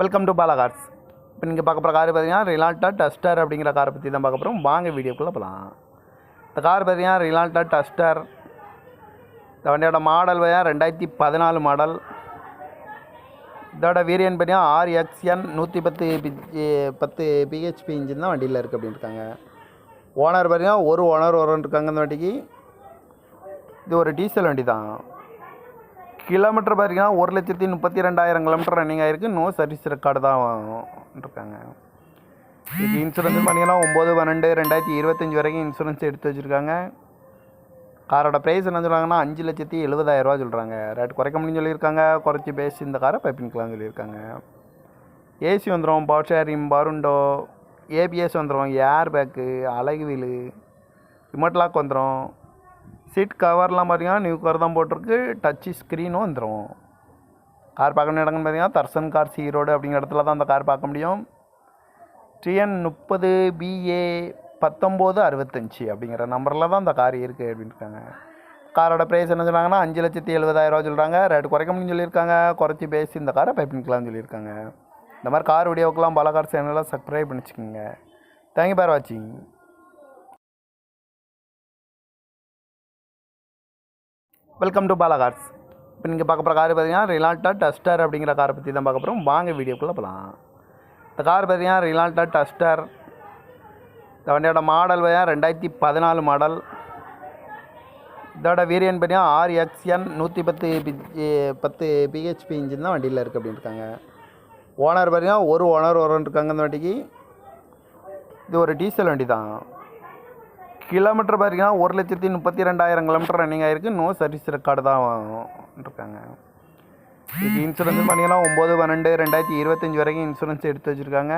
Welcome to Bala cars. இப்போ நீங்கள் பார்க்க போகிற கார் பார்த்தீங்கன்னா ரிலால்ட்டா டஸ்டர் அப்படிங்கிற காரை பற்றி தான் பார்க்க போகிறோம். வாங்க வீடியோக்குள்ளே போகலாம். இந்த கார் பார்த்தீங்கன்னா ரிலால்ட்டா டஸ்டர். இந்த வண்டியோட மாடல் பார்த்தீங்கன்னா 2014 மாடல். இதோட வேரியன்ட் பார்த்தீங்கன்னா RXN 110 பிஹெச்பி இன்ஜின் தான் வண்டியில் இருக்குது அப்படின்னு இருக்காங்க. ஓனர் பார்த்தீங்கன்னா ஒரு ஓனர் இருக்காங்க. இந்த வண்டிக்கு இது ஒரு டீசல் வண்டி தான். கிலோமீட்டர் பார்த்தீங்கன்னா 1,32,000 கிலோமீட்டர் ரன்னிங் ஆகிருக்கு. நோ சர்வீஸ் ரெக்கார்டு தான் இருக்காங்க. இதுக்கு இன்சூரன்ஸ் பார்த்தீங்கன்னா 9/12/2025 வரைக்கும் இன்சூரன்ஸ் எடுத்து வச்சுருக்காங்க. காரோட ப்ரைஸ் என்ன சொல்கிறாங்கன்னா 5,70,000 ரூபா சொல்கிறாங்க. ரேட் குறைக்க முடியும்னு சொல்லியிருக்காங்க. குறைச்சி பேசி இந்த காரை பைப்பிங்கலாம் சொல்லியிருக்காங்க. ஏசி வந்துடும், பவர் ஷேரிங், பருண்டோ, ஏபிஎஸ் வந்துடும், ஏர் பேக்கு, அழகு வீலு, ரிமோட் லாக் வந்துடும். சீட் கவர்லாம் பார்த்தீங்கன்னா நியூ கவர் தான் போட்டிருக்கு. டச்சு ஸ்க்ரீனும் வந்துடும். கார் பார்க்கணும் இடங்கன்னு பார்த்தீங்கன்னா தர்சன் கார்ஸ் ஈரோடு அப்படிங்கிற இடத்துல தான் அந்த கார் பார்க்க முடியும். TN 30 BA 1965 அப்படிங்கிற நம்பரில் தான் அந்த கார் இருக்குது அப்படின்னு இருக்காங்க. காரோட ப்ரைஸ் என்ன சொல்கிறாங்கன்னா 5,70,000 ரூபா சொல்கிறாங்க. ரேட்டு குறைக்க முடியும்னு சொல்லியிருக்காங்க. குறைச்சி பேசி இந்த காரை பைப்பிங்கலாம் சொல்லியிருக்காங்க. இந்த மாதிரி கார் வீடியோக்கெலாம் பாலா கார் சேனலில் சப்ஸ்கிரைப் பண்ணிச்சுக்கோங்க. தேங்க்யூ ஃபார் வாட்சிங். Welcome to Bala cars. இப்போ நீங்கள் பார்க்க போகிற கார் பார்த்தீங்கன்னா ரிலால்ட்டா டஸ்டர் அப்படிங்கிற காரை பற்றி தான் பார்க்க போகிறோம். வாங்க வீடியோக்குள்ளே போகலாம். இந்த கார் பார்த்தீங்கன்னா ரிலால்ட்டா டஸ்டர். இந்த வண்டியோட மாடல் பார்த்தீங்கன்னா 2014 மாடல். இதோட வேரியன்ட் பார்த்தீங்கன்னா RXN 110 பிஹெச்பி இன்ஜின் தான் வண்டியில் இருக்குது அப்படின்னு இருக்காங்க. ஓனர் பார்த்தீங்கன்னா ஒரு ஓனர் இருக்காங்க. இந்த வண்டிக்கு இது ஒரு டீசல் வண்டி தான். கிலோமீட்டர் பார்த்தீங்கன்னா 1,32,000 கிலோமீட்டர் ரன்னிங் ஆகிருக்கு. நோ சர்வீஸ் ரெக்கார்டு தான் இருக்காங்க. இதுக்கு இன்சூரன்ஸ் பார்த்தீங்கன்னா 9/12/2025 வரைக்கும் இன்சூரன்ஸ் எடுத்து வச்சுருக்காங்க.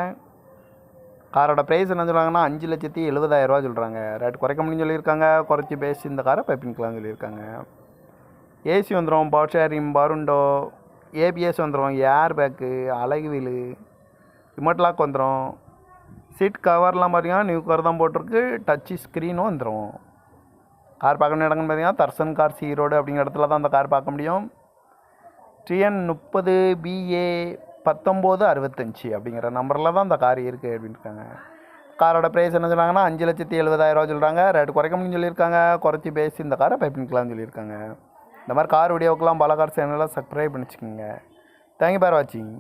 காரோட ப்ரைஸ் என்ன சொல்கிறாங்கன்னா 5,70,000 ரூபா சொல்கிறாங்க. ரேட் குறைக்க முடியும்னு சொல்லியிருக்காங்க. குறைச்சி பேசி இந்த காரை பைப்பிங்கலாம் சொல்லியிருக்காங்க. ஏசி வந்துடும், பவர் ஷேரிங், பருண்டோ, ஏபிஎஸ் வந்துடும், ஏர் பேக்கு, அழகு வீலு, ரிமோட் லாக் வந்துடும். சீட் கவர்லாம் பார்த்தீங்கன்னா நியூ கவர் தான் போட்டிருக்கு. டச்சு ஸ்க்ரீனும் வந்துடும். கார் பார்க்கணும் இடங்கன்னு பார்த்தீங்கன்னா தர்சன் கார்ஸ் ஈரோடு அப்படிங்கிற இடத்துல தான் அந்த கார் பார்க்க முடியும். TN 30 BA 1965 அப்படிங்கிற நம்பரில் தான் அந்த கார் இருக்குது அப்படின்னு இருக்காங்க. காரோட ப்ரைஸ் என்ன சொல்கிறாங்கன்னா 5,70,000 ரூபா சொல்கிறாங்க. ரேட்டு குறைக்க முடியும்னு சொல்லியிருக்காங்க. குறைச்சி பேசி இந்த காரை பைப்பிங்கலாம் சொல்லியிருக்காங்க. இந்த மாதிரி கார் வீடியோக்கெலாம் பாலா கார் சேனலில் சப்ஸ்கிரைப் பண்ணிச்சுக்கோங்க. தேங்க்யூ ஃபார் வாட்சிங்.